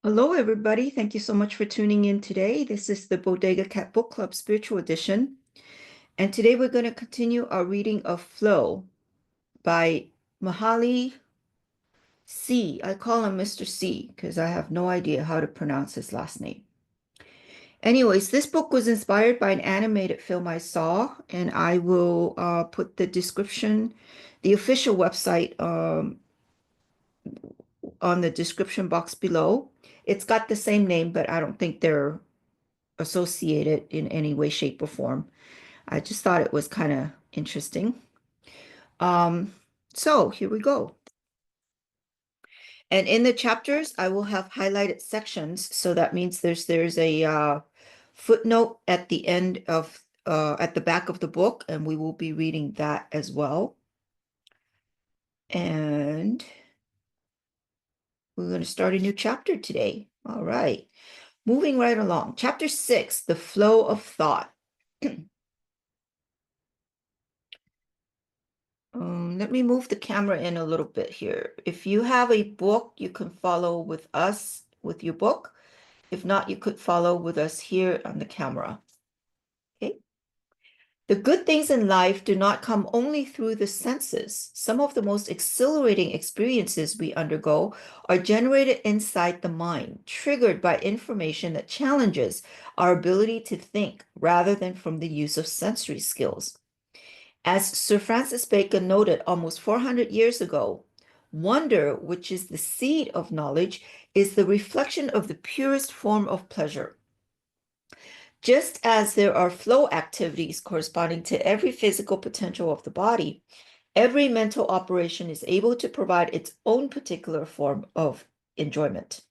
Hello, everybody. Thank you so much for tuning in today. This is the Bodega Cat Book Club Spiritual Edition. And today we're going to continue our reading of Flow by Mihaly C. I call him Mr. C because I have no idea how to pronounce his last name. Anyways, this book was inspired by an animated film I saw, and I will put the description, the official website on the description box below. It's got the same name, but I don't think they're associated in any way, shape, or form. I just thought it was kind of interesting. Um, so here we go. And in the chapters, I will have highlighted sections. So that means there's a footnote at the end of at the back of the book, and we will be reading that as well. And we're going to start a new chapter today. All right. Moving right along. Chapter 6, The Flow of Thought. Let me move the camera in a little bit here. If you have a book, you can follow with us with your book. If not, you could follow with us here on the camera. Okay. The good things in life do not come only through the senses. Some of the most exhilarating experiences we undergo are generated inside the mind, triggered by information that challenges our ability to think rather than from the use of sensory skills. As Sir Francis Bacon noted almost 400 years ago, wonder, which is the seed of knowledge, is the reflection of the purest form of pleasure. Just as there are flow activities corresponding to every physical potential of the body, every mental operation is able to provide its own particular form of enjoyment.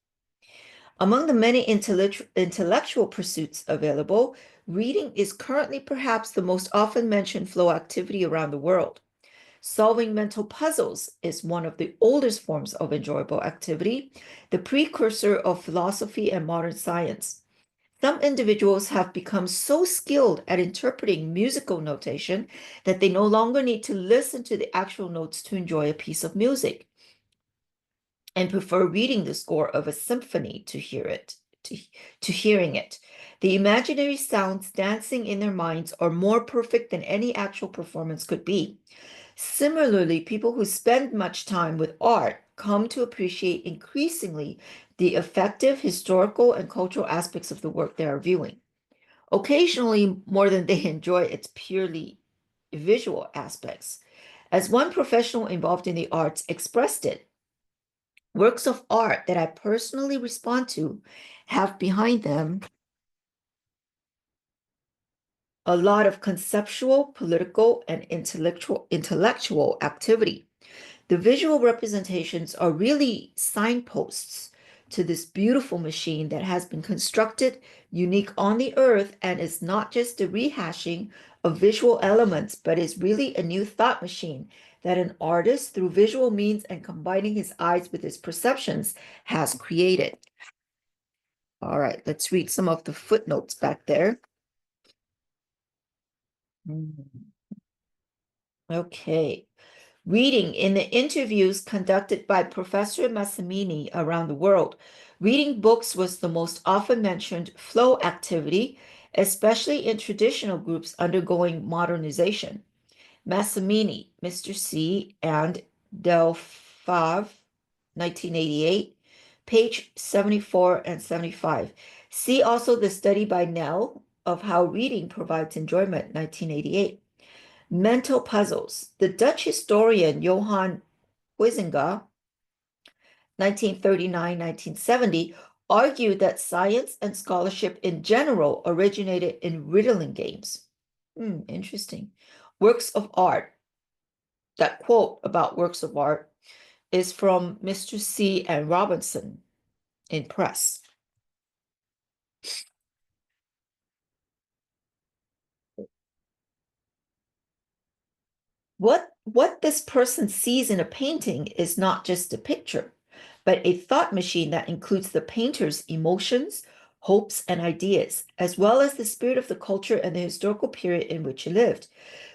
Among the many intellectual pursuits available, reading is currently perhaps the most often mentioned flow activity around the world. Solving mental puzzles is one of the oldest forms of enjoyable activity, the precursor of philosophy and modern science. Some individuals have become so skilled at interpreting musical notation that they no longer need to listen to the actual notes to enjoy a piece of music, and prefer reading the score of a symphony to hearing it. The imaginary sounds dancing in their minds are more perfect than any actual performance could be. Similarly, people who spend much time with art come to appreciate increasingly the effective historical and cultural aspects of the work they are viewing. Occasionally, more than they enjoy its purely visual aspects. As one professional involved in the arts expressed it, works of art that I personally respond to have behind them a lot of conceptual, political, and intellectual activity. The visual representations are really signposts to this beautiful machine that has been constructed unique on the earth and is not just a rehashing of visual elements, but is really a new thought machine that an artist, through visual means and combining his eyes with his perceptions, has created. All right, let's read some of the footnotes back there. Okay. Reading in the interviews conducted by Professor Massimini around the world, reading books was the most often mentioned flow activity, especially in traditional groups undergoing modernization. Massimini, Mr. C., and Delfave, 1988, page 74 and 75. See also the study by Nell of how reading provides enjoyment, 1988. Mental puzzles. The Dutch historian Johan Huizinga, 1939-1970, argued that science and scholarship in general originated in riddling games. Interesting. Works of art. That quote about works of art is from Mr. C. and Robinson in Press. What this person sees in a painting is not just a picture, but a thought machine that includes the painter's emotions, hopes, and ideas, as well as the spirit of the culture and the historical period in which he lived.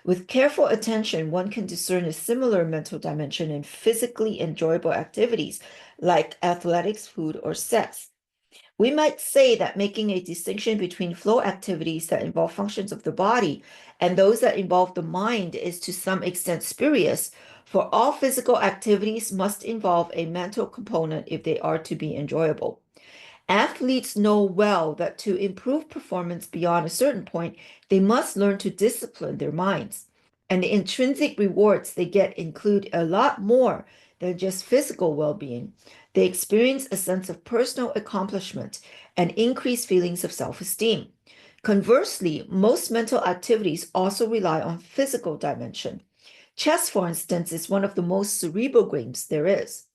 With careful attention, one can discern a similar mental dimension in physically enjoyable activities like athletics, food, or sex. We might say that making a distinction between flow activities that involve functions of the body and those that involve the mind is to some extent spurious, for all physical activities must involve a mental component if they are to be enjoyable. Athletes know well that to improve performance beyond a certain point, they must learn to discipline their minds. And the intrinsic rewards they get include a lot more than just physical well being. They experience a sense of personal accomplishment and increased feelings of self esteem. Conversely, most mental activities also rely on physical dimension. Chess, for instance, is one of the most cerebral games there is.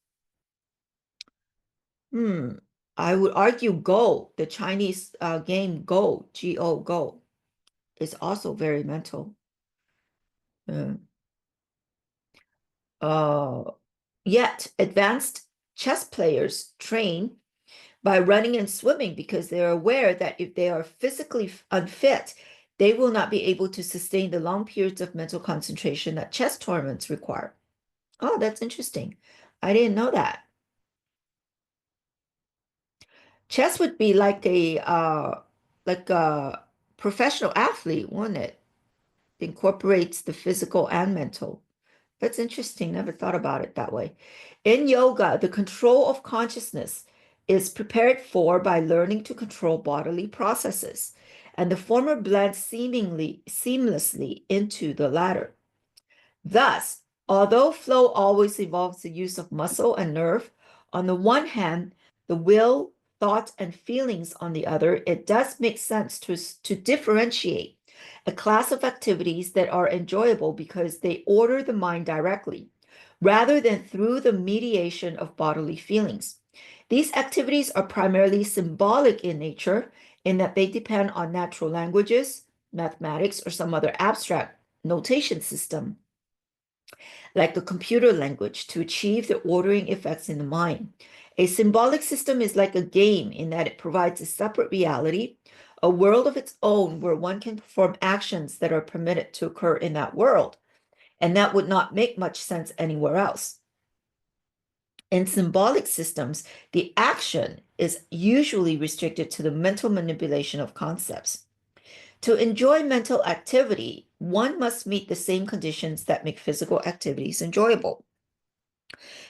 Hmm. I would argue Go, the Chinese game Go, Go, Go, is also very mental. Uh, uh, Yet, advanced chess players train by running and swimming because they are aware that if they are physically unfit, they will not be able to sustain the long periods of mental concentration that chess tournaments require. Oh, that's interesting. I didn't know that. Chess would be like a professional athlete, wouldn't it? Incorporates the physical and mental. That's interesting. Never thought about it that way. In yoga, the control of consciousness is prepared for by learning to control bodily processes, and the former blends seemingly seamlessly into the latter. Thus, although flow always involves the use of muscle and nerve, on the one hand, the will, thought, and feelings on the other, it does make sense to differentiate a class of activities that are enjoyable because they order the mind directly, rather than through the mediation of bodily feelings. These activities are primarily symbolic in nature, in that they depend on natural languages, mathematics, or some other abstract notation system like the computer language, to achieve the ordering effects in the mind. A symbolic system is like a game in that it provides a separate reality, a world of its own where one can perform actions that are permitted to occur in that world, and that would not make much sense anywhere else. In symbolic systems, the action is usually restricted to the mental manipulation of concepts. To enjoy mental activity, one must meet the same conditions that make physical activities enjoyable.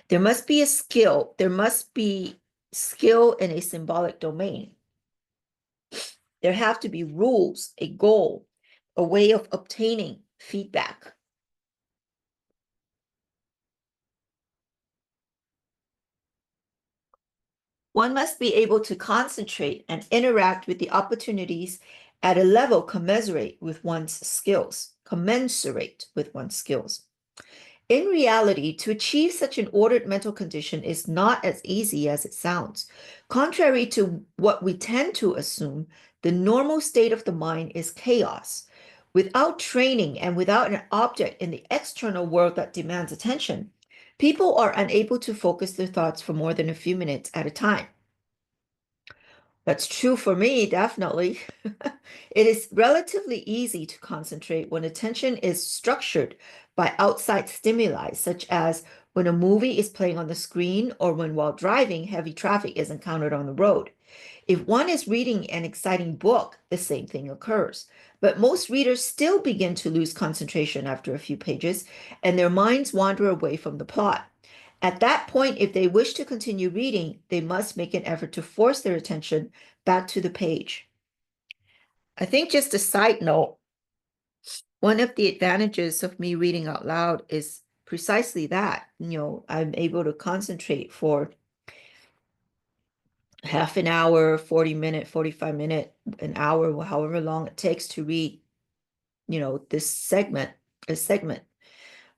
There must be skill in a symbolic domain. There have to be rules, a goal, a way of obtaining feedback. One must be able to concentrate and interact with the opportunities at a level commensurate with one's skills. In reality, to achieve such an ordered mental condition is not as easy as it sounds. Contrary to what we tend to assume, the normal state of the mind is chaos. Without training and without an object in the external world that demands attention, people are unable to focus their thoughts for more than a few minutes at a time. That's true for me, definitely. It is relatively easy to concentrate when attention is structured by outside stimuli, such as when a movie is playing on the screen or when while driving, heavy traffic is encountered on the road. If one is reading an exciting book, the same thing occurs. But most readers still begin to lose concentration after a few pages, and their minds wander away from the plot. At that point, if they wish to continue reading, they must make an effort to force their attention back to the page. I think just a side note, one of the advantages of me reading out loud is precisely that. I'm able to concentrate for half an hour, 40-minute, 45-minute, an hour, however long it takes to read, a segment.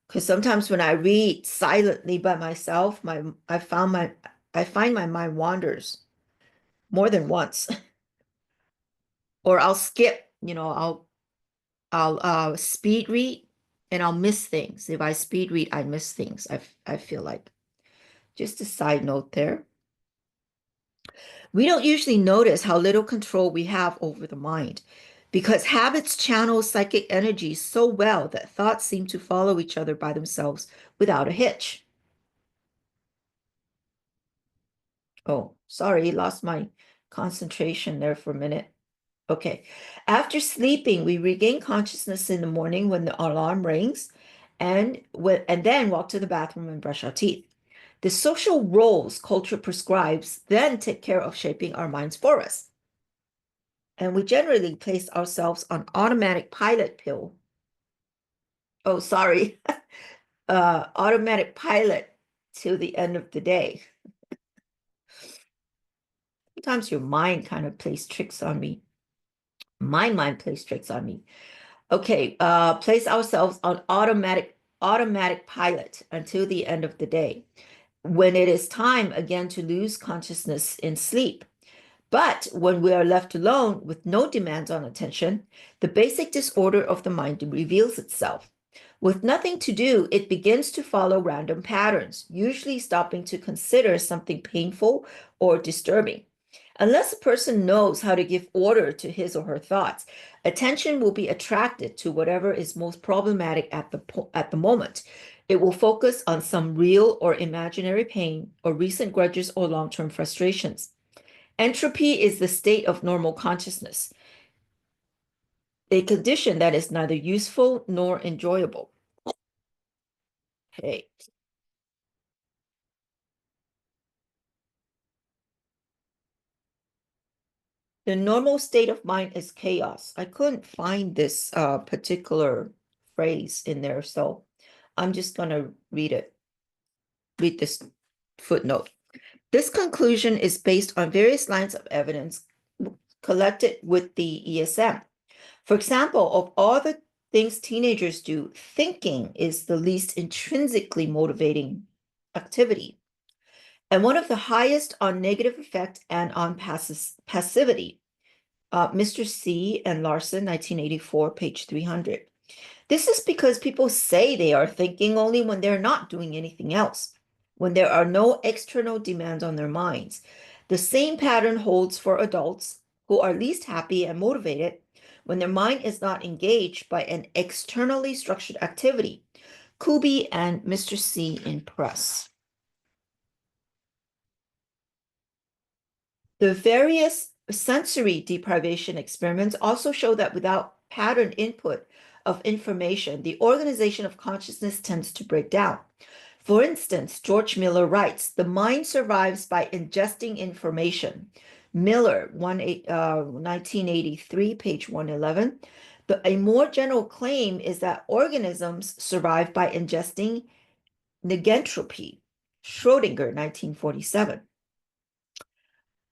Because sometimes when I read silently by myself, I find my mind wanders more than once. Or I'll skip, I'll speed read and I'll miss things. If I speed read, I miss things. I feel like. Just a side note there. We don't usually notice how little control we have over the mind because habits channel psychic energy so well that thoughts seem to follow each other by themselves without a hitch. Oh, sorry, lost my concentration there for a minute. Okay. After sleeping, we regain consciousness in the morning when the alarm rings and then walk to the bathroom and brush our teeth. The social roles culture prescribes then take care of shaping our minds for us. And we generally place ourselves on automatic pilot pill. Oh, sorry. Automatic pilot till the end of the day. Sometimes your mind kind of plays tricks on me. My mind plays tricks on me. Okay, place ourselves on automatic pilot until the end of the day, when it is time again to lose consciousness in sleep. But when we are left alone with no demands on attention, the basic disorder of the mind reveals itself. With nothing to do, it begins to follow random patterns, usually stopping to consider something painful or disturbing. Unless a person knows how to give order to his or her thoughts, attention will be attracted to whatever is most problematic at the moment. It will focus on some real or imaginary pain or recent grudges or long-term frustrations. Entropy is the state of normal consciousness, a condition that is neither useful nor enjoyable. Okay. The normal state of mind is chaos. I couldn't find this particular phrase in there, so I'm just going to read this footnote. This conclusion is based on various lines of evidence collected with the ESM. For example, of all the things teenagers do, thinking is the least intrinsically motivating activity, and one of the highest on negative effect and on passivity. Mr. C. and Larson, 1984, page 300. This is because people say they are thinking only when they're not doing anything else, when there are no external demands on their minds. The same pattern holds for adults who are least happy and motivated when their mind is not engaged by an externally structured activity. Kubi and Mr. C in press. The various sensory deprivation experiments also show that without pattern input of information, the organization of consciousness tends to break down. For instance, George Miller writes, the mind survives by ingesting information. Miller, 1983, page 111. A more general claim is that organisms survive by ingesting negentropy. Schrodinger, 1947.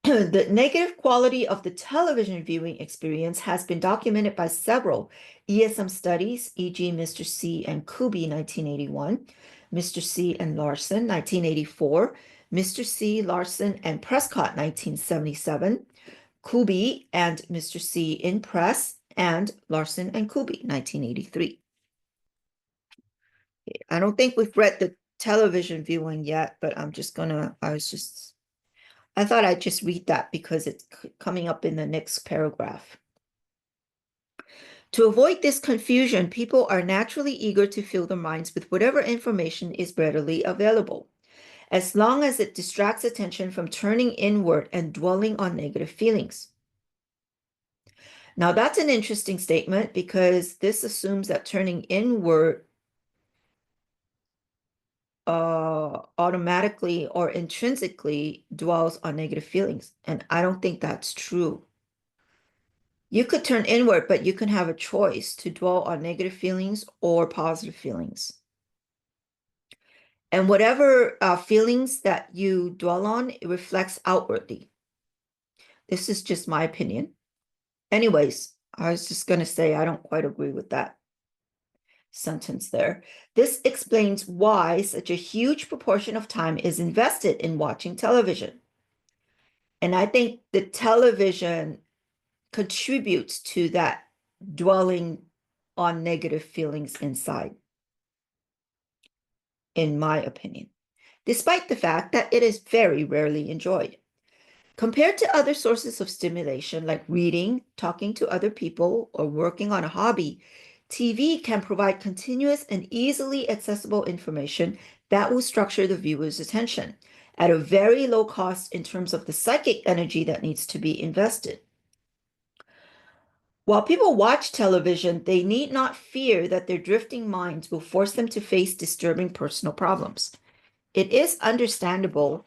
The negative quality of the television viewing experience has been documented by several ESM studies, e.g. Mr. C. and Kubi, 1981, Mr. C. and Larson, 1984, Mr. C., Larson, and Prescott, 1977, Kubi and Mr. C. in press, and Larson and Kubi, 1983. I don't think we've read the television viewing yet, but I thought I'd just read that because it's coming up in the next paragraph. To avoid this confusion, people are naturally eager to fill their minds with whatever information is readily available, as long as it distracts attention from turning inward and dwelling on negative feelings. Now, that's an interesting statement because this assumes that turning inward automatically or intrinsically dwells on negative feelings. And I don't think that's true. You could turn inward, but you can have a choice to dwell on negative feelings or positive feelings. And whatever feelings that you dwell on, it reflects outwardly. This is just my opinion. Anyways, I was just going to say I don't quite agree with that sentence there. This explains why such a huge proportion of time is invested in watching television. And I think the television contributes to that dwelling on negative feelings inside, in my opinion, despite the fact that it is very rarely enjoyed. Compared to other sources of stimulation like reading, talking to other people, or working on a hobby, TV can provide continuous and easily accessible information that will structure the viewer's attention at a very low cost in terms of the psychic energy that needs to be invested. While people watch television, they need not fear that their drifting minds will force them to face disturbing personal problems. It is understandable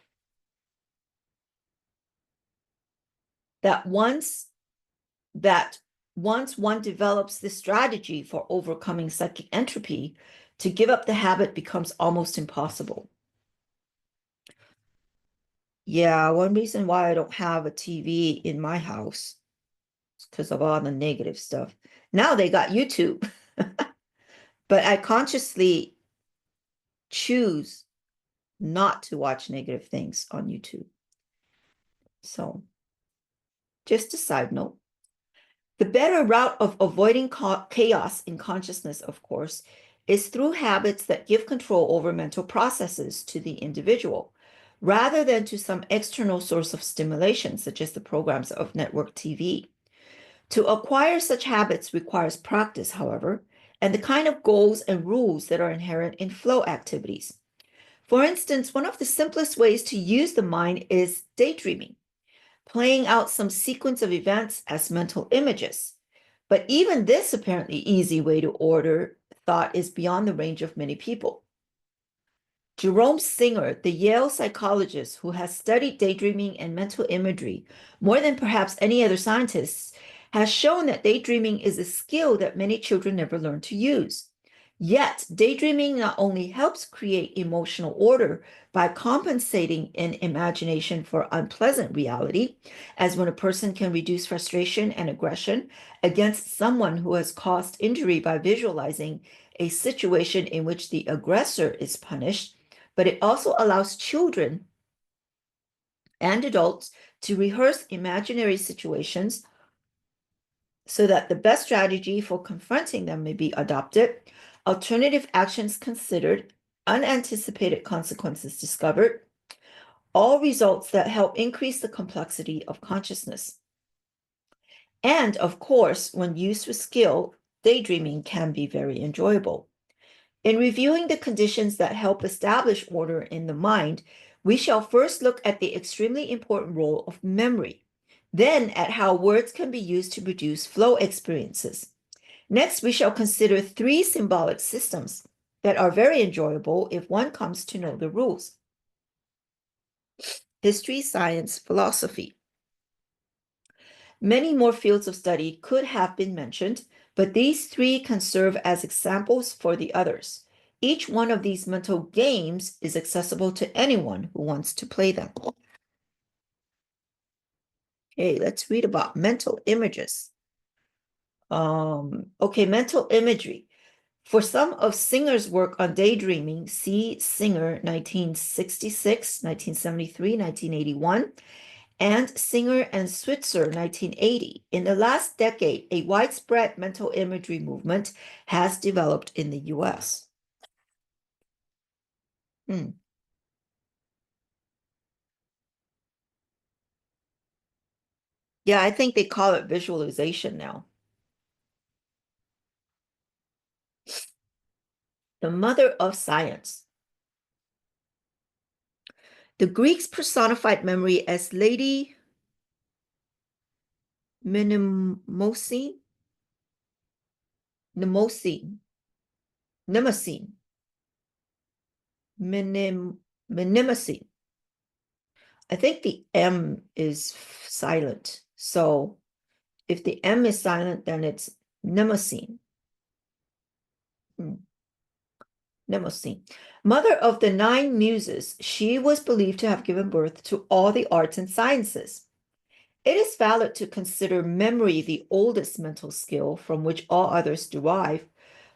that once one develops this strategy for overcoming psychic entropy, to give up the habit becomes almost impossible. Yeah, one reason why I don't have a TV in my house is because of all the negative stuff. Now they got YouTube, but I consciously choose not to watch negative things on YouTube. So, just a side note. The better route of avoiding chaos in consciousness, of course, is through habits that give control over mental processes to the individual, rather than to some external source of stimulation, such as the programs of network TV. To acquire such habits requires practice, however, and the kind of goals and rules that are inherent in flow activities. For instance, one of the simplest ways to use the mind is daydreaming, playing out some sequence of events as mental images. But even this apparently easy way to order thought is beyond the range of many people. Jerome Singer, the Yale psychologist who has studied daydreaming and mental imagery more than perhaps any other scientist, has shown that daydreaming is a skill that many children never learn to use. Yet, daydreaming not only helps create emotional order by compensating in imagination for unpleasant reality, as when a person can reduce frustration and aggression against someone who has caused injury by visualizing a situation in which the aggressor is punished, but it also allows children and adults to rehearse imaginary situations so that the best strategy for confronting them may be adopted, alternative actions considered, unanticipated consequences discovered, all results that help increase the complexity of consciousness. And of course, when used with skill, daydreaming can be very enjoyable. In reviewing the conditions that help establish order in the mind, we shall first look at the extremely important role of memory, then at how words can be used to produce flow experiences. Next, we shall consider three symbolic systems that are very enjoyable if one comes to know the rules: history, science, philosophy. Many more fields of study could have been mentioned, but these three can serve as examples for the others. Each one of these mental games is accessible to anyone who wants to play them. Okay, let's read about mental images. Okay, mental imagery. For some of Singer's work on daydreaming, see Singer 1966, 1973, 1981, and Singer and Switzer 1980. In the last decade, a widespread mental imagery movement has developed in the US. Yeah, I think they call it visualization now. The mother of science. The Greeks personified memory as Lady Mnemosyne, Mnemosyne, Mnemosyne, Mnemosyne. I think the M is silent. So if the M is silent, then it's Mnemosyne. Mnemosyne. Mother of the nine muses, she was believed to have given birth to all the arts and sciences. It is valid to consider memory the oldest mental skill from which all others derive,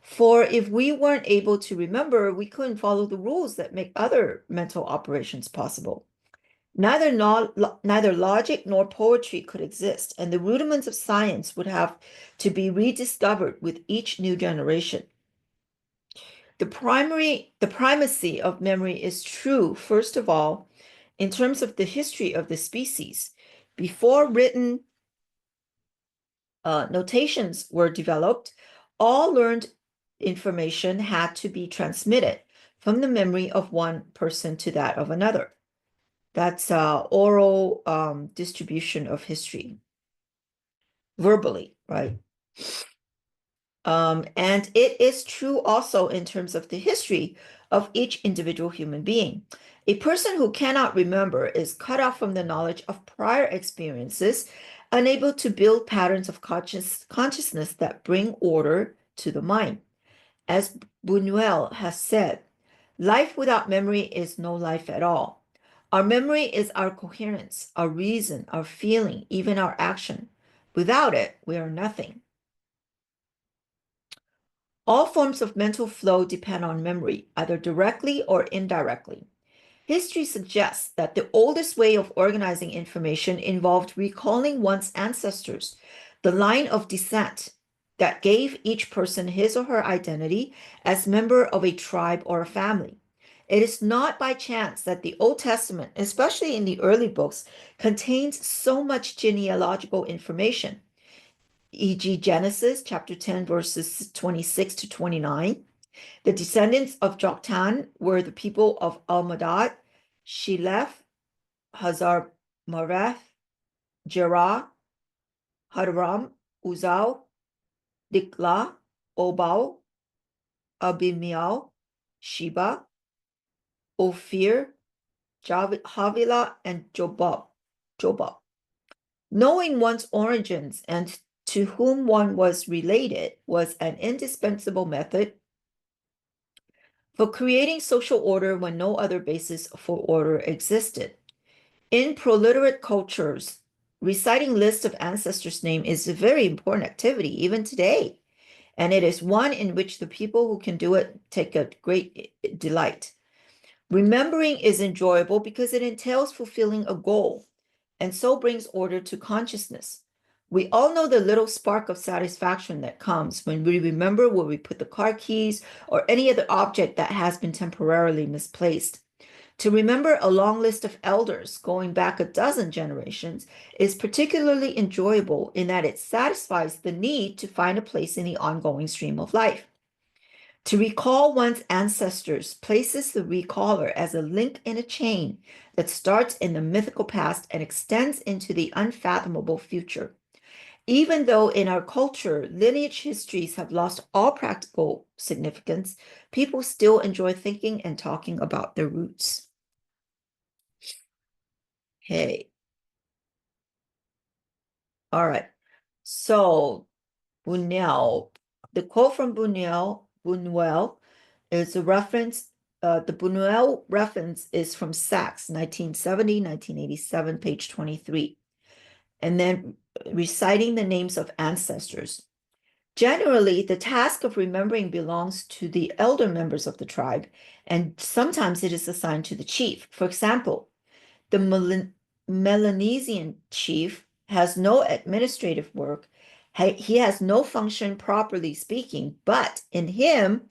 for if we weren't able to remember, we couldn't follow the rules that make other mental operations possible. Neither logic nor poetry could exist, and the rudiments of science would have to be rediscovered with each new generation. The primacy of memory is true, first of all, in terms of the history of the species. Before written notations were developed, all learned information had to be transmitted from the memory of one person to that of another. That's oral distribution of history, verbally, right? And it is true also in terms of the history of each individual human being. A person who cannot remember is cut off from the knowledge of prior experiences, unable to build patterns of consciousness that bring order to the mind. As Buñuel has said, life without memory is no life at all. Our memory is our coherence, our reason, our feeling, even our action. Without it, we are nothing. All forms of mental flow depend on memory, either directly or indirectly. History suggests that the oldest way of organizing information involved recalling one's ancestors, the line of descent that gave each person his or her identity as member of a tribe or a family. It is not by chance that the Old Testament, especially in the early books, contains so much genealogical information, e.g., Genesis chapter 10, verses 26 to 29. The descendants of Joktan were the people of Almadad, Sheleph, Hazar-Mareth, Jerah, Hadram, Uzal, Dikla, Obal, Abimiel, Sheba, Ophir, Havilah, and Jobab. Knowing one's origins and to whom one was related was an indispensable method for creating social order when no other basis for order existed. In proliterate cultures, reciting lists of ancestors' names is a very important activity, even today. And it is one in which the people who can do it take a great delight. Remembering is enjoyable because it entails fulfilling a goal and so brings order to consciousness. We all know the little spark of satisfaction that comes when we remember where we put the car keys or any other object that has been temporarily misplaced. To remember a long list of elders going back a dozen generations is particularly enjoyable in that it satisfies the need to find a place in the ongoing stream of life. To recall one's ancestors places the recaller as a link in a chain that starts in the mythical past and extends into the unfathomable future. Even though in our culture, lineage histories have lost all practical significance, people still enjoy thinking and talking about their roots. Okay. All right. So Buñuel, the quote from Buñuel is a reference. The Buñuel reference is from Sachs, 1970, 1987, page 23. And then reciting the names of ancestors. Generally, the task of remembering belongs to the elder members of the tribe, and sometimes it is assigned to the chief. For example, the Melanesian chief has no administrative work. He has no function, properly speaking, but in him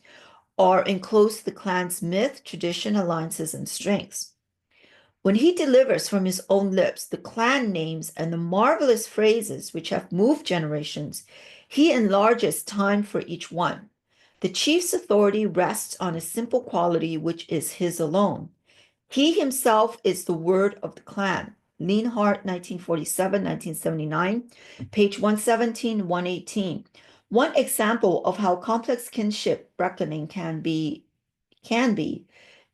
are enclosed the clan's myth, tradition, alliances, and strengths. When he delivers from his own lips the clan names and the marvelous phrases which have moved generations, he enlarges time for each one. The chief's authority rests on a simple quality which is his alone. He himself is the word of the clan. Leanhart, 1947, 1979, page 117, 118. One example of how complex kinship reckoning can be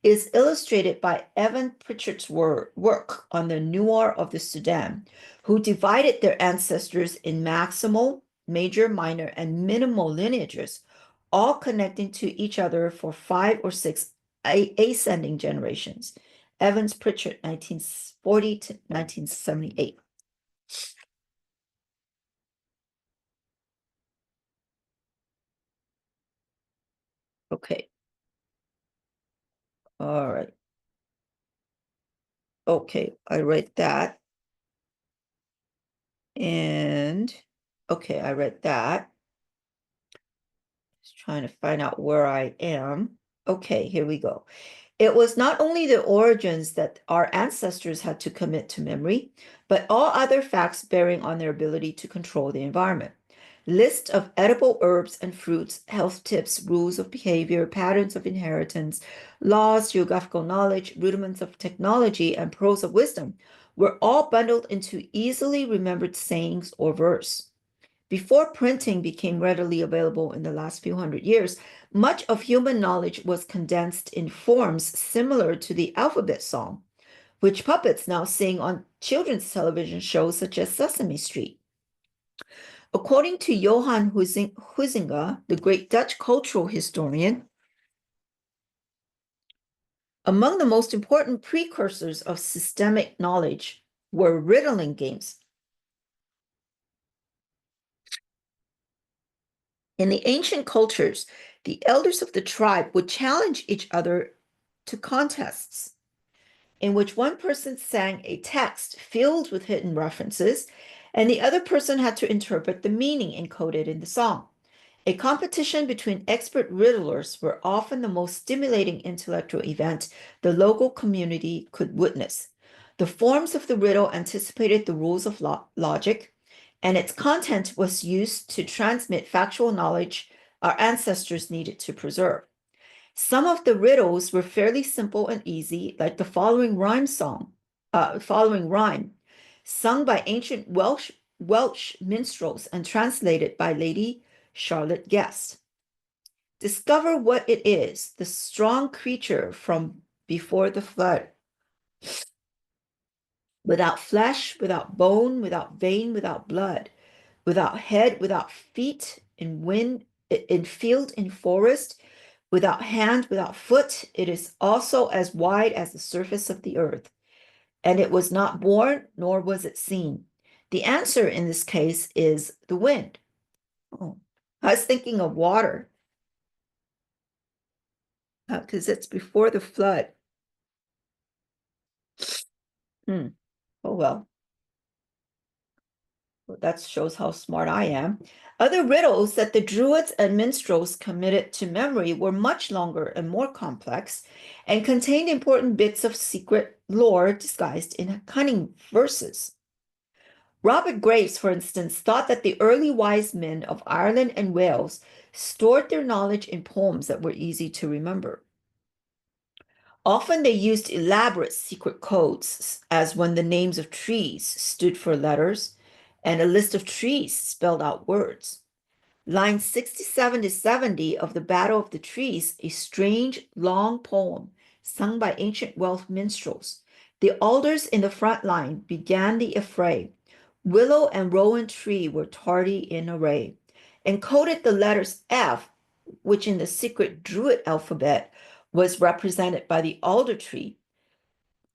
is illustrated by Evan Pritchard's work on the Nuer of the Sudan, who divided their ancestors in maximal, major, minor, and minimal lineages, all connecting to each other for 5 or 6 ascending generations. Evans Pritchard, 1940 to 1978. Okay. All right. Okay, I read that. And okay, I read that. Just trying to find out where I am. Okay, here we go. It was not only the origins that our ancestors had to commit to memory, but all other facts bearing on their ability to control the environment. List of edible herbs and fruits, health tips, rules of behavior, patterns of inheritance, laws, geographical knowledge, rudiments of technology, and pearls of wisdom were all bundled into easily remembered sayings or verse. Before printing became readily available in the last few hundred years, much of human knowledge was condensed in forms similar to the alphabet song, which puppets now sing on children's television shows such as Sesame Street. According to Johann Huizinga, the great Dutch cultural historian, among the most important precursors of systemic knowledge were riddling games. In the ancient cultures, the elders of the tribe would challenge each other to contests in which one person sang a text filled with hidden references, and the other person had to interpret the meaning encoded in the song. A competition between expert riddlers were often the most stimulating intellectual event the local community could witness. The forms of the riddle anticipated the rules of logic, and its content was used to transmit factual knowledge our ancestors needed to preserve. Some of the riddles were fairly simple and easy, like the following rhyme, sung by ancient Welsh minstrels and translated by Lady Charlotte Guest. Discover what it is, the strong creature from before the flood. Without flesh, without bone, without vein, without blood, without head, without feet, in wind, in field, in forest, without hand, without foot, it is also as wide as the surface of the earth. And it was not born, nor was it seen. The answer in this case is the wind. Oh, I was thinking of water because it's before the flood. Hmm. Oh, well. That shows how smart I am. Other riddles that the Druids and minstrels committed to memory were much longer and more complex and contained important bits of secret lore disguised in cunning verses. Robert Graves, for instance, thought that the early wise men of Ireland and Wales stored their knowledge in poems that were easy to remember. Often they used elaborate secret codes, as when the names of trees stood for letters and a list of trees spelled out words. Lines 67 to 70 of the Battle of the Trees, a strange, long poem sung by ancient Welsh minstrels. The alders in the front line began the affray. Willow and rowan tree were tardy in array. Encoded the letters F, which in the secret Druid alphabet was represented by the alder tree,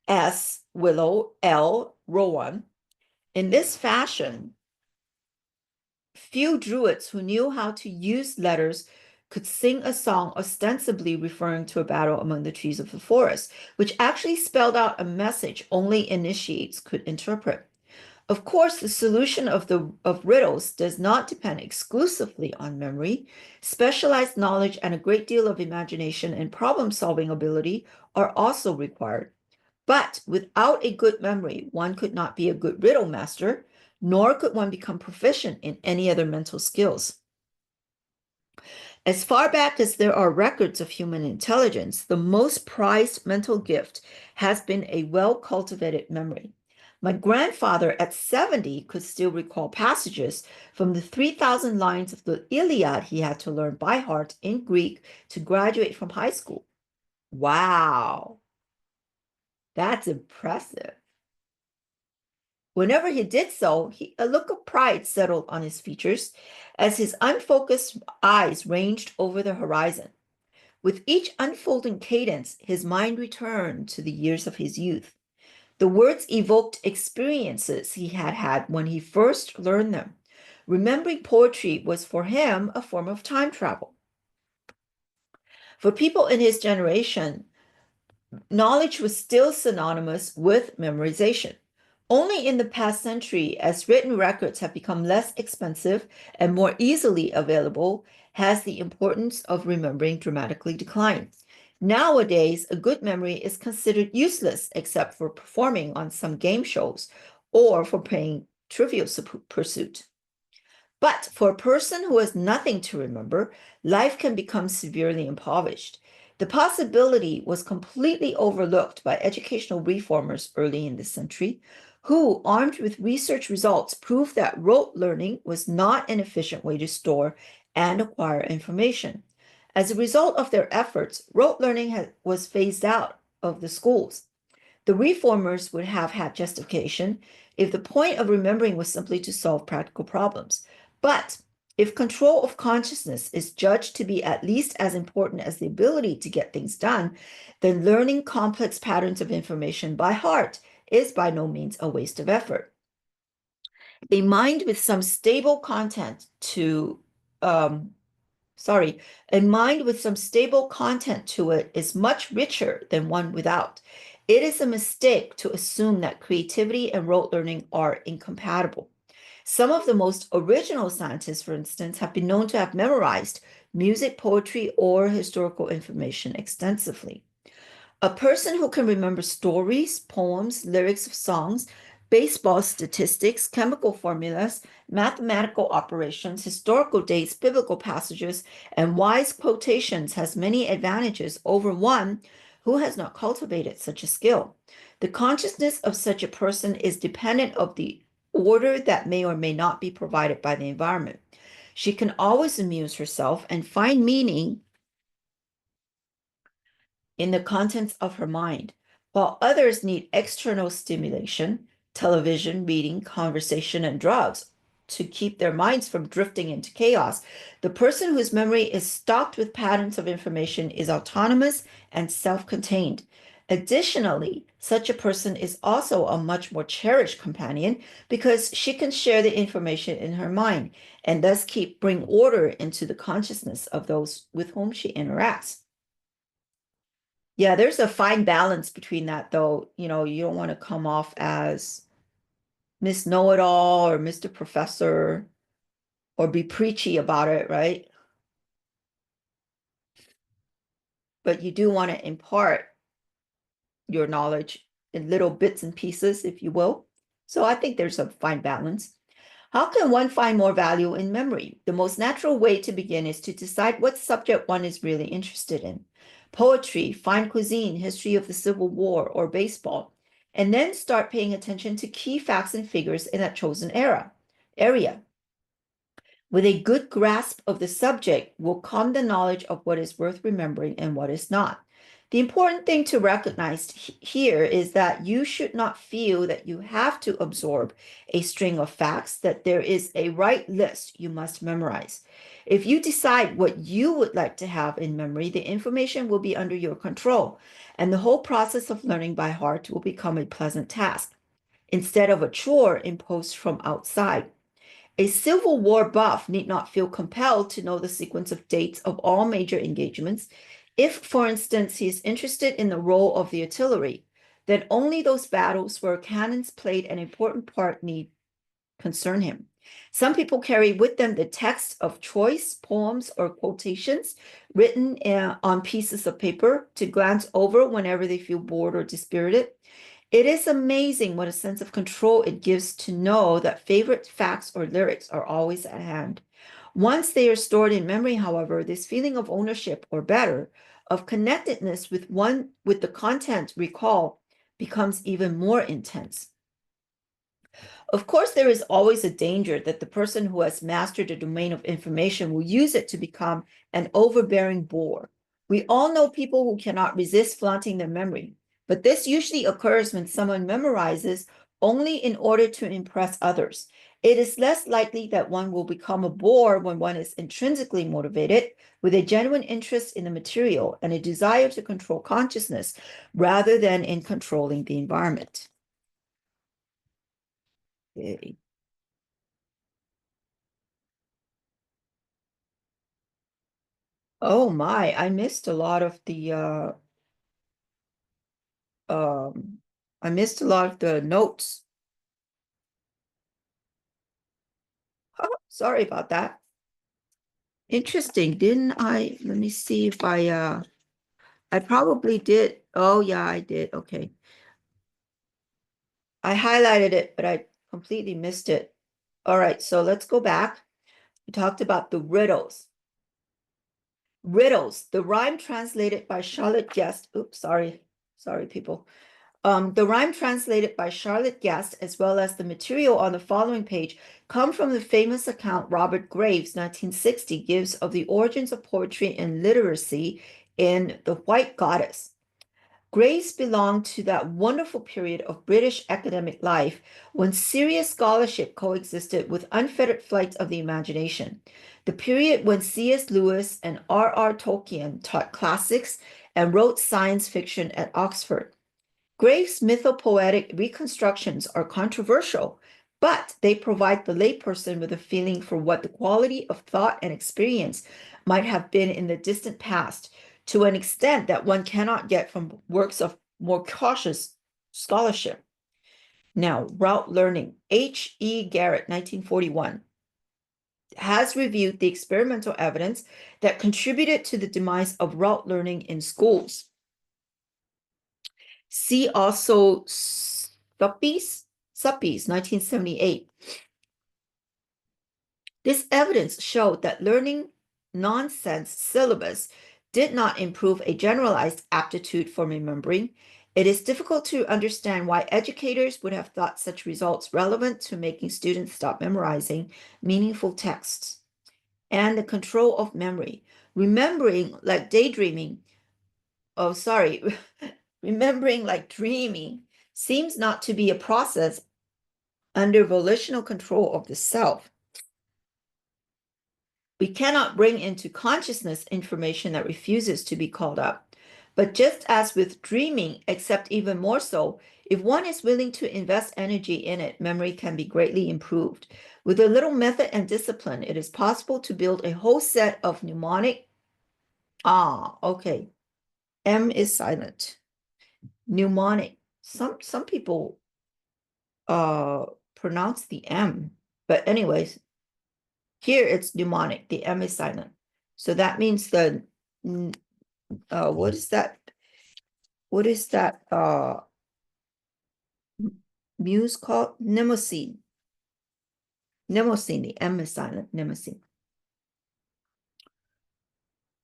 S, willow, L, rowan. In this fashion, few Druids who knew how to use letters could sing a song ostensibly referring to a battle among the trees of the forest, which actually spelled out a message only initiates could interpret. Of course, the solution of riddles does not depend exclusively on memory. Specialized knowledge and a great deal of imagination and problem-solving ability are also required. But without a good memory, one could not be a good riddle master, nor could one become proficient in any other mental skills. As far back as there are records of human intelligence, the most prized mental gift has been a well-cultivated memory. My grandfather at 70 could still recall passages from the 3,000 lines of the Iliad he had to learn by heart in Greek to graduate from high school. Wow, that's impressive. Whenever he did so, a look of pride settled on his features as his unfocused eyes ranged over the horizon. With each unfolding cadence, his mind returned to the years of his youth. The words evoked experiences he had had when he first learned them. Remembering poetry was for him a form of time travel. For people in his generation, knowledge was still synonymous with memorization. Only in the past century, as written records have become less expensive and more easily available, has the importance of remembering dramatically declined. Nowadays, a good memory is considered useless except for performing on some game shows or for playing Trivial Pursuit. But for a person who has nothing to remember, life can become severely impoverished. The possibility was completely overlooked by educational reformers early in this century, who, armed with research results, proved that rote learning was not an efficient way to store and acquire information. As a result of their efforts, rote learning was phased out of the schools. The reformers would have had justification if the point of remembering was simply to solve practical problems. But if control of consciousness is judged to be at least as important as the ability to get things done, then learning complex patterns of information by heart is by no means a waste of effort. A mind with some stable content to um, sorry, a mind with some stable content to it is much richer than one without. It is a mistake to assume that creativity and rote learning are incompatible. Some of the most original scientists, for instance, have been known to have memorized music, poetry, or historical information extensively. A person who can remember stories, poems, lyrics of songs, baseball statistics, chemical formulas, mathematical operations, historical dates, biblical passages, and wise quotations has many advantages over one who has not cultivated such a skill. The consciousness of such a person is dependent of the order that may or may not be provided by the environment. She can always amuse herself and find meaning in the contents of her mind, while others need external stimulation, television, reading, conversation, and drugs to keep their minds from drifting into chaos. The person whose memory is stocked with patterns of information is autonomous and self-contained. Additionally, such a person is also a much more cherished companion because she can share the information in her mind and thus bring order into the consciousness of those with whom she interacts. Yeah, there's a fine balance between that, though. You don't want to come off as Miss Know-it-all or Mr. Professor or be preachy about it, right? But you do want to impart your knowledge in little bits and pieces, if you will. So I think there's a fine balance. How can one find more value in memory? The most natural way to begin is to decide what subject one is really interested in. Poetry, fine cuisine, history of the Civil War, or baseball, and then start paying attention to key facts and figures in that chosen area. With a good grasp of the subject will come the knowledge of what is worth remembering and what is not. The important thing to recognize here is that you should not feel that you have to absorb a string of facts, that there is a right list you must memorize. If you decide what you would like to have in memory, the information will be under your control, and the whole process of learning by heart will become a pleasant task instead of a chore imposed from outside. A Civil War buff need not feel compelled to know the sequence of dates of all major engagements. If, for instance, he is interested in the role of the artillery, then only those battles where cannons played an important part need concern him. Some people carry with them the text of choice poems or quotations written on pieces of paper to glance over whenever they feel bored or dispirited. It is amazing what a sense of control it gives to know that favorite facts or lyrics are always at hand. Once they are stored in memory, however, this feeling of ownership, or better, of connectedness with the content recall becomes even more intense. Of course, there is always a danger that the person who has mastered a domain of information will use it to become an overbearing bore. We all know people who cannot resist flaunting their memory, but this usually occurs when someone memorizes only in order to impress others. It is less likely that one will become a bore when one is intrinsically motivated with a genuine interest in the material and a desire to control consciousness rather than in controlling the environment. Okay. Oh my, I missed a lot of the um I missed a lot of the notes. Sorry about that. Interesting. Didn't I? Let me see if I probably did. Oh yeah, I did. Okay. I highlighted it, but I completely missed it. All right, so let's go back. We talked about the riddles. Riddles, the rhyme translated by Charlotte Guest. Oops, sorry, people. The rhyme translated by Charlotte Guest, as well as the material on the following page, come from the famous account Robert Graves, 1960, gives of the origins of poetry and literacy in The White Goddess. Graves belonged to that wonderful period of British academic life when serious scholarship coexisted with unfettered flight of the imagination. The period when C.S. Lewis and R.R. Tolkien taught classics and wrote science fiction at Oxford. Graves' mythopoetic reconstructions are controversial, but they provide the layperson with a feeling for what the quality of thought and experience might have been in the distant past, to an extent that one cannot get from works of more cautious scholarship. Now, route learning. H.E. Garrett, 1941, has reviewed the experimental evidence that contributed to the demise of route learning in schools. See also Suppies, 1978. This evidence showed that learning nonsense syllabus did not improve a generalized aptitude for remembering. It is difficult to understand why educators would have thought such results relevant to making students stop memorizing meaningful texts. And the control of memory. Remembering like daydreaming, remembering like dreaming seems not to be a process under volitional control of the self. We cannot bring into consciousness information that refuses to be called up. But just as with dreaming, except even more so, if one is willing to invest energy in it, memory can be greatly improved. With a little method and discipline, it is possible to build a whole set of mnemonic. Okay. M is silent. Mnemonic. Some people pronounce the M, but anyways, here it's mnemonic. The M is silent. So that means the what is that? What is that muse called? Mnemosyne. Mnemosyne, the M is silent, mnemosyne.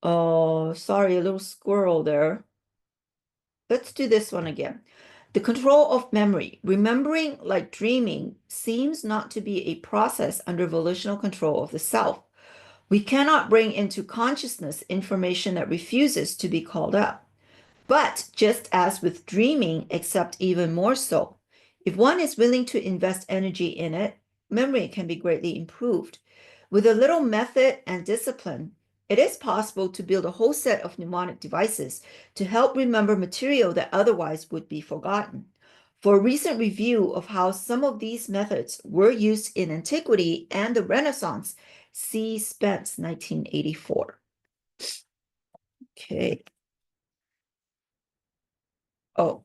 Oh, sorry, a little squirrel there. Let's do this one again. The control of memory. Remembering like dreaming seems not to be a process under volitional control of the self. We cannot bring into consciousness information that refuses to be called up. But just as with dreaming, except even more so, if one is willing to invest energy in it, memory can be greatly improved. With a little method and discipline, it is possible to build a whole set of mnemonic devices to help remember material that otherwise would be forgotten. For a recent review of how some of these methods were used in antiquity and the Renaissance, see Spence, 1984. Okay. Oh.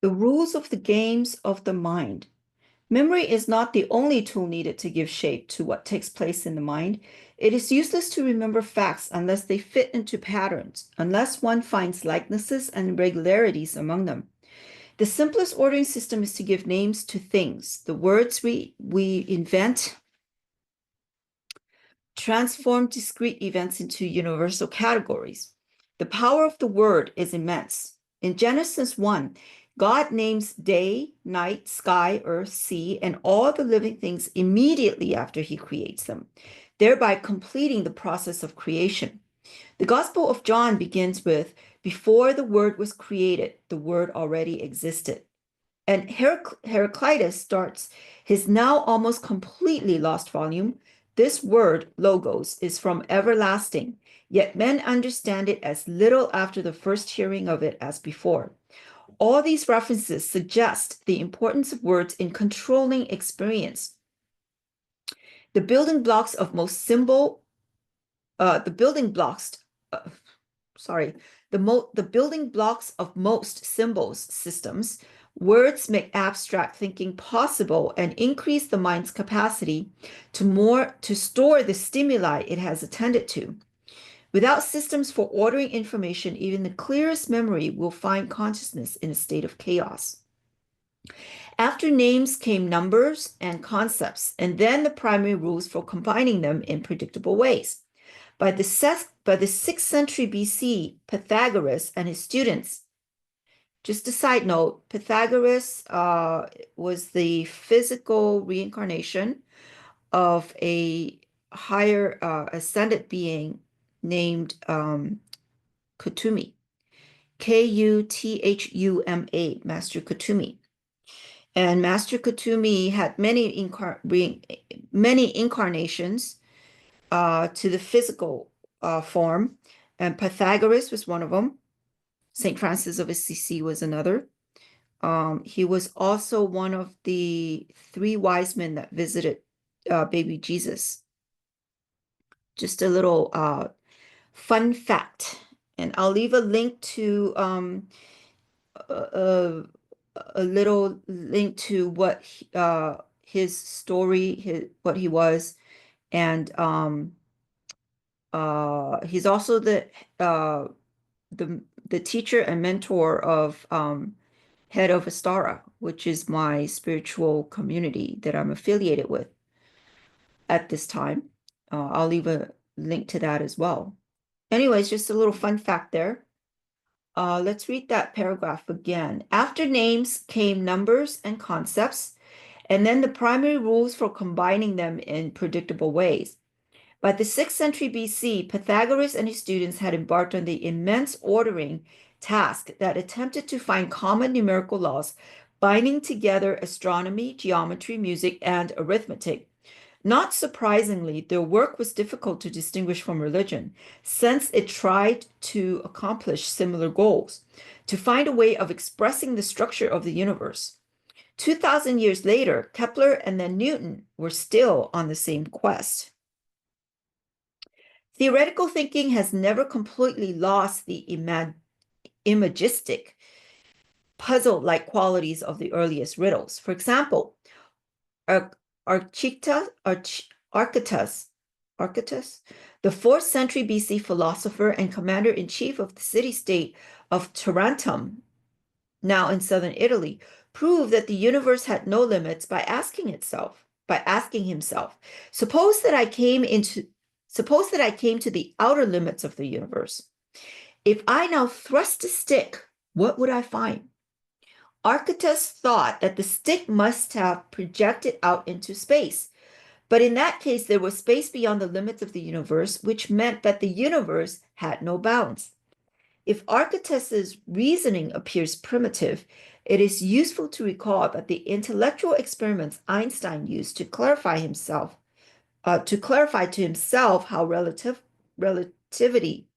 The rules of the games of the mind. Memory is not the only tool needed to give shape to what takes place in the mind. It is useless to remember facts unless they fit into patterns, unless one finds likenesses and irregularities among them. The simplest ordering system is to give names to things. The words we invent transform discrete events into universal categories. The power of the word is immense. In Genesis 1, God names day, night, sky, earth, sea, and all the living things immediately after he creates them, thereby completing the process of creation. The Gospel of John begins with, before the word was created, the word already existed. And Heraclitus starts his now almost completely lost volume. This word, logos, is from everlasting, yet men understand it as little after the first hearing of it as before. All these references suggest the importance of words in controlling experience. The building blocks of most symbol, the building blocks of most symbols systems, words make abstract thinking possible and increase the mind's capacity to store the stimuli it has attended to. Without systems for ordering information, even the clearest memory will find consciousness in a state of chaos. After names came numbers and concepts, and then the primary rules for combining them in predictable ways. By the 6th century BC, Pythagoras and his students, just a side note, Pythagoras was the physical reincarnation of a higher ascended being named Kutumi, Kuthuma, Master Kutumi. And Master Kutumi had many incarnations to the physical form, and Pythagoras was one of them. St. Francis of Assisi was another. He was also one of the 3 wise men that visited baby Jesus. Just a little fun fact. And I'll leave a link to a, a little link to what his story, what he was, and he's also the teacher and mentor of head of Astara, which is my spiritual community that I'm affiliated with at this time. I'll leave a link to that as well. Anyways, just a little fun fact there. Let's read that paragraph again. After names came numbers and concepts, and then the primary rules for combining them in predictable ways. By the 6th century BC, Pythagoras and his students had embarked on the immense ordering task that attempted to find common numerical laws binding together astronomy, geometry, music, and arithmetic. Not surprisingly, their work was difficult to distinguish from religion, since it tried to accomplish similar goals, to find a way of expressing the structure of the universe. 2,000 years later, Kepler and then Newton were still on the same quest. Theoretical thinking has never completely lost the imagistic, puzzle-like qualities of the earliest riddles. For example, Archytas, the 4th century BC philosopher and commander-in-chief of the city-state of Tarentum, now in southern Italy, proved that the universe had no limits by asking himself, suppose that I came to the outer limits of the universe. If I now thrust a stick, what would I find? Archytas thought that the stick must have projected out into space, but in that case, there was space beyond the limits of the universe, which meant that the universe had no bounds. If Archytas's reasoning appears primitive, it is useful to recall that the intellectual experiments Einstein used to clarify to himself how relativity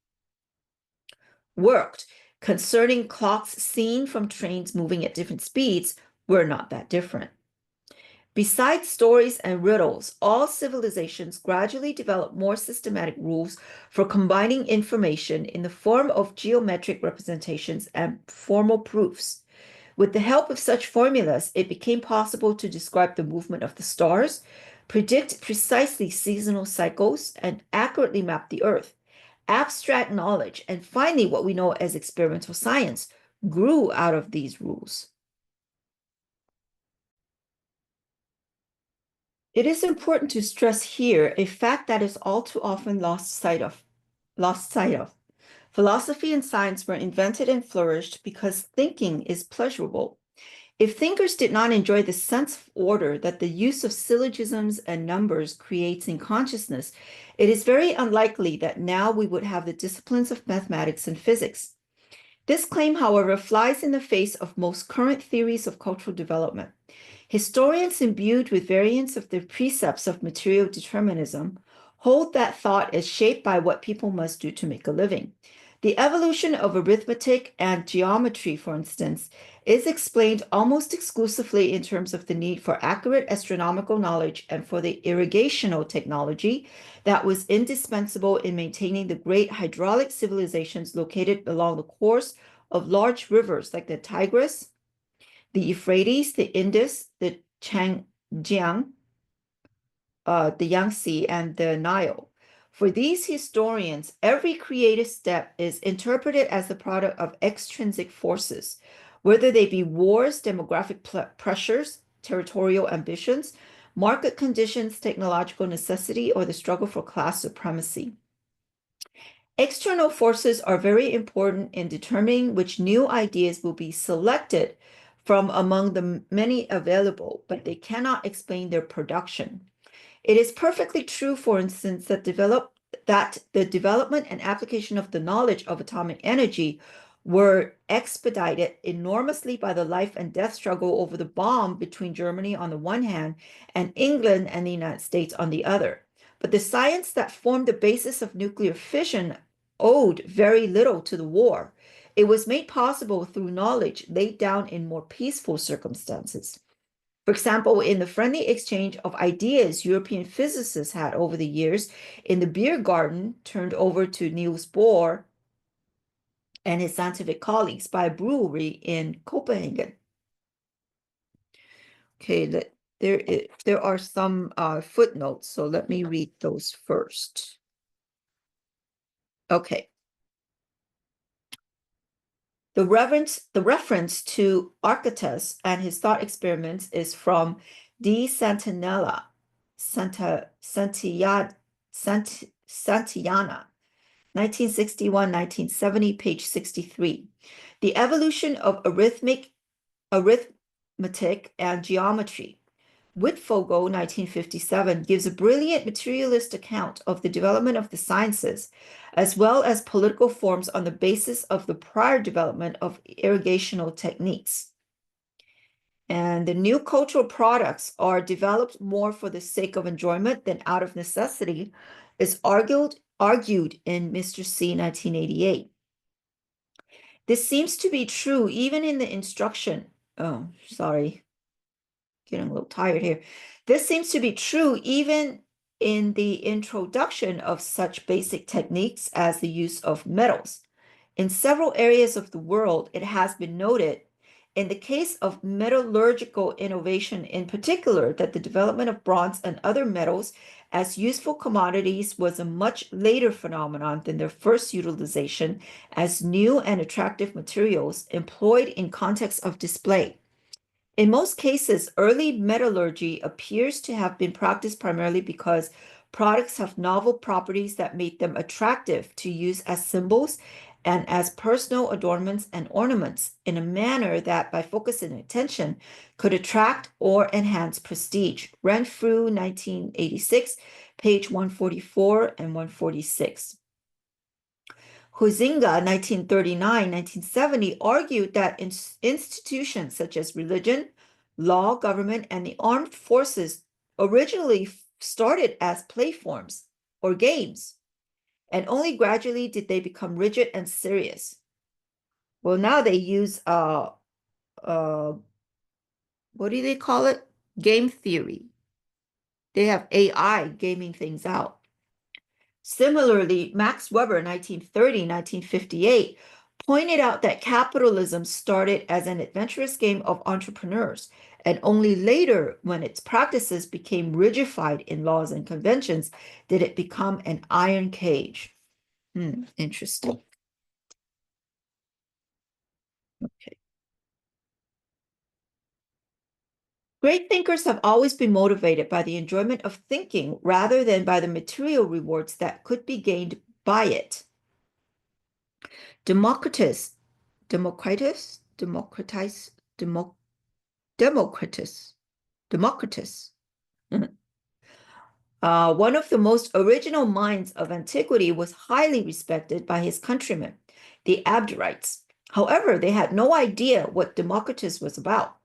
worked concerning clocks seen from trains moving at different speeds were not that different. Besides stories and riddles, all civilizations gradually developed more systematic rules for combining information in the form of geometric representations and formal proofs. With the help of such formulas, it became possible to describe the movement of the stars, predict precisely seasonal cycles, and accurately map the Earth. Abstract knowledge, and finally what we know as experimental science, grew out of these rules. It is important to stress here a fact that is all too often lost sight of. Philosophy and science were invented and flourished because thinking is pleasurable. If thinkers did not enjoy the sense of order that the use of syllogisms and numbers creates in consciousness, it is very unlikely that now we would have the disciplines of mathematics and physics. This claim, however, flies in the face of most current theories of cultural development. Historians imbued with variants of the precepts of material determinism hold that thought as shaped by what people must do to make a living. The evolution of arithmetic and geometry, for instance, is explained almost exclusively in terms of the need for accurate astronomical knowledge and for the irrigational technology that was indispensable in maintaining the great hydraulic civilizations located along the course of large rivers like the Tigris, the Euphrates, the Indus, the Changjiang, the Yangtze, and the Nile. For these historians, every creative step is interpreted as the product of extrinsic forces, whether they be wars, demographic pressures, territorial ambitions, market conditions, technological necessity, or the struggle for class supremacy. External forces are very important in determining which new ideas will be selected from among the many available, but they cannot explain their production. It is perfectly true, for instance, that the development and application of the knowledge of atomic energy were expedited enormously by the life and death struggle over the bomb between Germany on the one hand and England and the United States on the other. But the science that formed the basis of nuclear fission owed very little to the war. It was made possible through knowledge laid down in more peaceful circumstances. For example, in the friendly exchange of ideas European physicists had over the years in the beer garden turned over to Niels Bohr and his scientific colleagues by a brewery in Copenhagen. Okay, there are some footnotes, so let me read those first. Okay. The reference to Archytas and his thought experiments is from D. Santillana, 1961-1970, page 63. The evolution of arithmetic and geometry. Wittfogel, 1957, gives a brilliant materialist account of the development of the sciences, as well as political forms on the basis of the prior development of irrigational techniques. And the new cultural products are developed more for the sake of enjoyment than out of necessity, is argued in Mr. C, 1988. This seems to be true even in the instruction. Oh, sorry. Getting a little tired here. This seems to be true even in the introduction of such basic techniques as the use of metals. In several areas of the world, it has been noted, in the case of metallurgical innovation in particular, that the development of bronze and other metals as useful commodities was a much later phenomenon than their first utilization as new and attractive materials employed in context of display. In most cases, early metallurgy appears to have been practiced primarily because products have novel properties that make them attractive to use as symbols and as personal adornments and ornaments in a manner that, by focusing attention, could attract or enhance prestige. Renfrew, 1986, page 144 and 146. Huizinga, 1939-1970, argued that institutions such as religion, law, government, and the armed forces originally started as playforms or games, and only gradually did they become rigid and serious. Well, now they use, what do they call it? Game theory. They have AI gaming things out. Similarly, Max Weber, 1930-1958, pointed out that capitalism started as an adventurous game of entrepreneurs, and only later, when its practices became rigidified in laws and conventions, did it become an iron cage. Interesting. Okay. Great thinkers have always been motivated by the enjoyment of thinking rather than by the material rewards that could be gained by it. Democritus, Democritus, Democritus, Democritus, Democritus. One of the most original minds of antiquity, was highly respected by his countrymen, the Abderites. However, they had no idea what Democritus was about.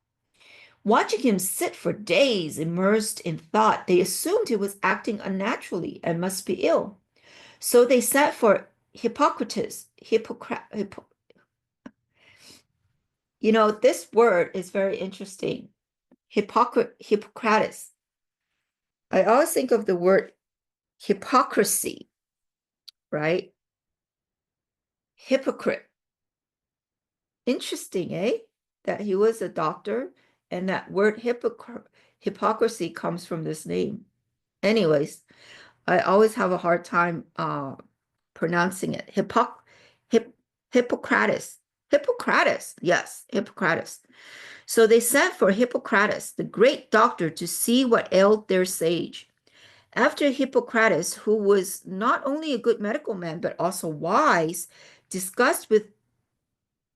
Watching him sit for days immersed in thought, they assumed he was acting unnaturally and must be ill. So they sent for Hippocrates. You know, this word is very interesting. Hippocrates. I always think of the word hypocrisy, right? Hypocrite. Interesting, eh? That he was a doctor and that word hypocrisy comes from this name. Anyways, I always have a hard time pronouncing it. Hip, Hippocrates. Hippocrates. Yes, Hippocrates. So they sent for Hippocrates, the great doctor, to see what ailed their sage. After Hippocrates, who was not only a good medical man but also wise, discussed with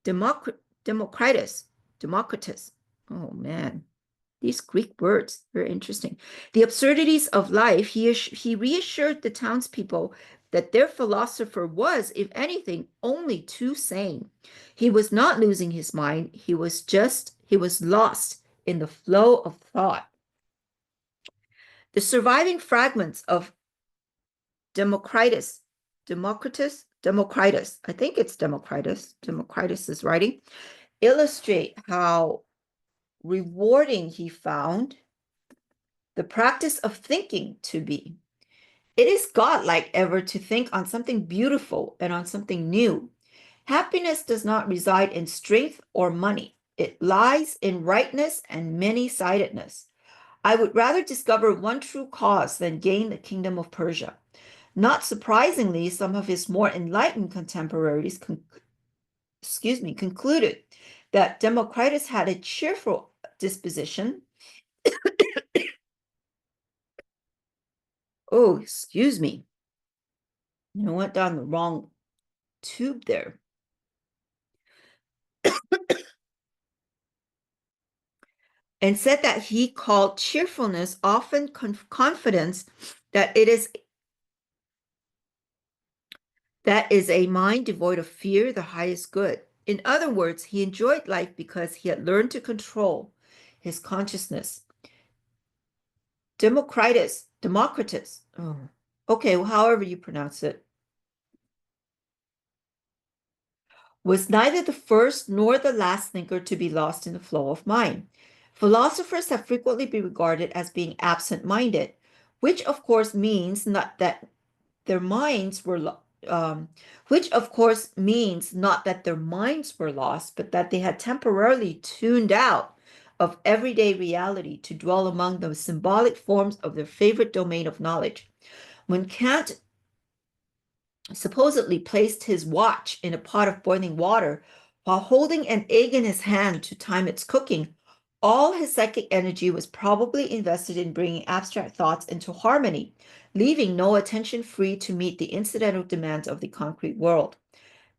Democritus. Oh man, these Greek words, very interesting. The absurdities of life, he reassured the townspeople that their philosopher was, if anything, only too sane. He was not losing his mind. He was lost in the flow of thought. The surviving fragments of Democritus, I think it's Democritus's writing, illustrate how rewarding he found the practice of thinking to be. It is godlike ever to think on something beautiful and on something new. Happiness does not reside in strength or money. It lies in rightness and many-sidedness. I would rather discover one true cause than gain the kingdom of Persia. Not surprisingly, some of his more enlightened contemporaries concluded that Democritus had a cheerful disposition. Oh, excuse me. I went down the wrong tube there. And said that he called cheerfulness often confidence that that is a mind devoid of fear, the highest good. In other words, he enjoyed life because he had learned to control his consciousness. Democritus. Oh. Okay, well, however you pronounce it, was neither the first nor the last thinker to be lost in the flow of mind. Philosophers have frequently been regarded as being absent-minded, which of course means not that their minds were which of course means not that their minds were lost, but that they had temporarily tuned out of everyday reality to dwell among the symbolic forms of their favorite domain of knowledge. When Kant supposedly placed his watch in a pot of boiling water while holding an egg in his hand to time its cooking, all his psychic energy was probably invested in bringing abstract thoughts into harmony, leaving no attention free to meet the incidental demands of the concrete world.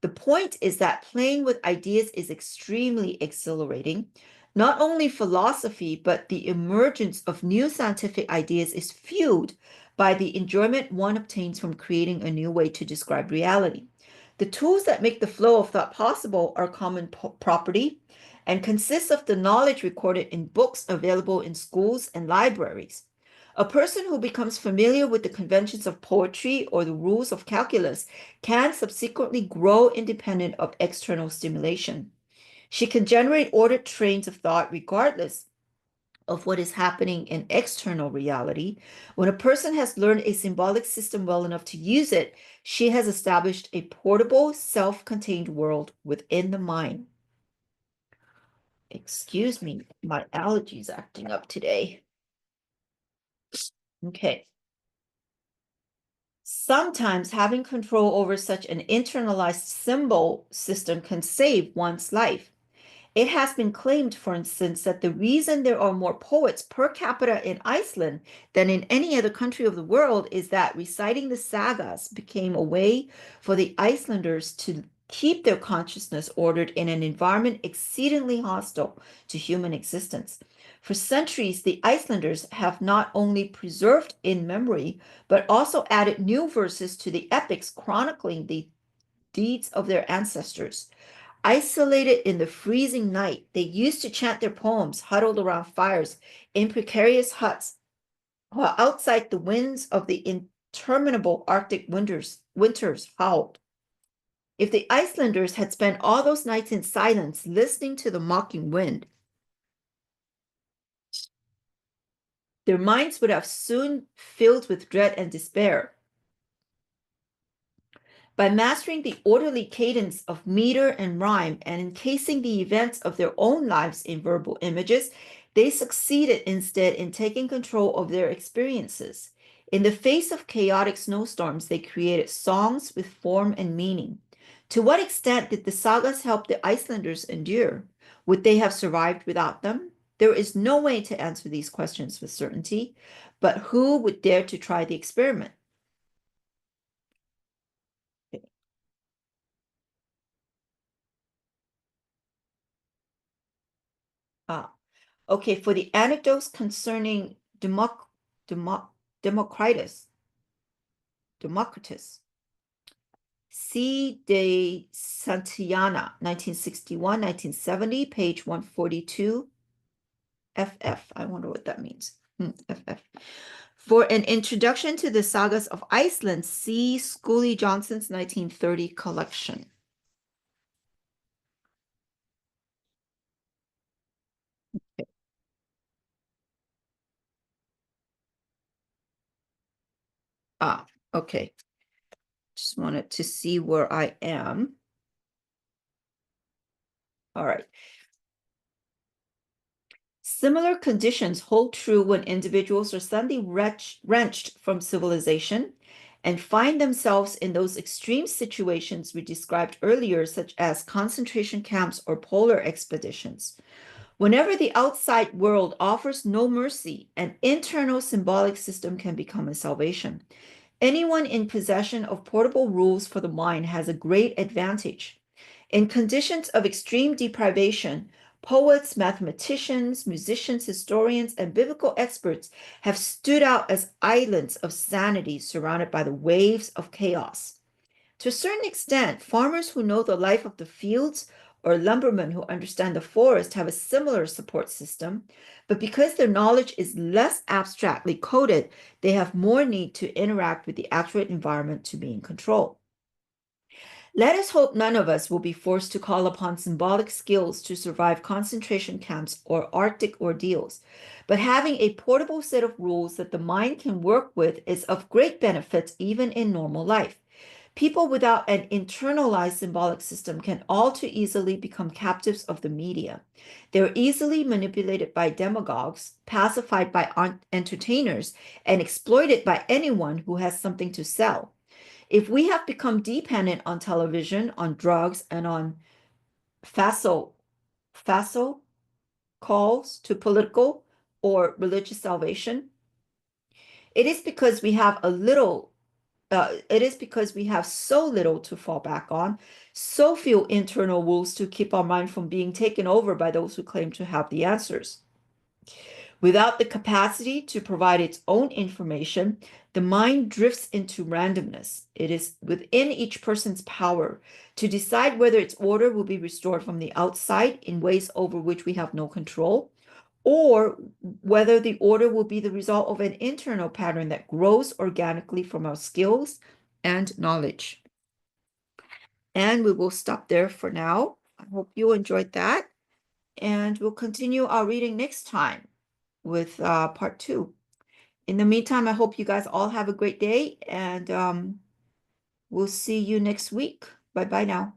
The point is that playing with ideas is extremely exhilarating. Not only philosophy, but the emergence of new scientific ideas is fueled by the enjoyment one obtains from creating a new way to describe reality. The tools that make the flow of thought possible are common property and consist of the knowledge recorded in books available in schools and libraries. A person who becomes familiar with the conventions of poetry or the rules of calculus can subsequently grow independent of external stimulation. She can generate ordered trains of thought regardless of what is happening in external reality. When a person has learned a symbolic system well enough to use it, she has established a portable, self-contained world within the mind. Excuse me, my allergies acting up today. Okay. Sometimes having control over such an internalized symbol system can save one's life. It has been claimed, for instance, that the reason there are more poets per capita in Iceland than in any other country of the world is that reciting the sagas became a way for the Icelanders to keep their consciousness ordered in an environment exceedingly hostile to human existence. For centuries, the Icelanders have not only preserved in memory, but also added new verses to the epics chronicling the deeds of their ancestors. Isolated in the freezing night, they used to chant their poems huddled around fires in precarious huts, while outside the winds of the interminable Arctic winters howled. If the Icelanders had spent all those nights in silence listening to the mocking wind, their minds would have soon filled with dread and despair. By mastering the orderly cadence of meter and rhyme and encasing the events of their own lives in verbal images, they succeeded instead in taking control of their experiences. In the face of chaotic snowstorms, they created songs with form and meaning. To what extent did the sagas help the Icelanders endure? Would they have survived without them? There is no way to answer these questions with certainty, but who would dare to try the experiment? Ah, okay, for the anecdotes concerning Democritus, Democritus, C. de Santillana, 1961, 1970, page 142, FF. I wonder what that means. FF. For an introduction to the sagas of Iceland, see Schooley Johnson's 1930 collection. Ah, okay. Just wanted to see where I am. All right. Similar conditions hold true when individuals are suddenly wrenched from civilization and find themselves in those extreme situations we described earlier, such as concentration camps or polar expeditions. Whenever the outside world offers no mercy, an internal symbolic system can become a salvation. Anyone in possession of portable rules for the mind has a great advantage. In conditions of extreme deprivation, poets, mathematicians, musicians, historians, and biblical experts have stood out as islands of sanity surrounded by the waves of chaos. To a certain extent, farmers who know the life of the fields or lumbermen who understand the forest have a similar support system, but because their knowledge is less abstractly coded, they have more need to interact with the actual environment to be in control. Let us hope none of us will be forced to call upon symbolic skills to survive concentration camps or Arctic ordeals, but having a portable set of rules that the mind can work with is of great benefit even in normal life. People without an internalized symbolic system can all too easily become captives of the media. They're easily manipulated by demagogues, pacified by entertainers, and exploited by anyone who has something to sell. If we have become dependent on television, on drugs, and on facile calls to political or religious salvation, it is because we have so little to fall back on, so few internal rules to keep our mind from being taken over by those who claim to have the answers. Without the capacity to provide its own information, the mind drifts into randomness. It is within each person's power to decide whether its order will be restored from the outside in ways over which we have no control, or whether the order will be the result of an internal pattern that grows organically from our skills and knowledge. And we will stop there for now. I hope you enjoyed that. And we'll continue our reading next time with part 2. In the meantime, I hope you guys all have a great day, and we'll see you next week. Bye-bye now.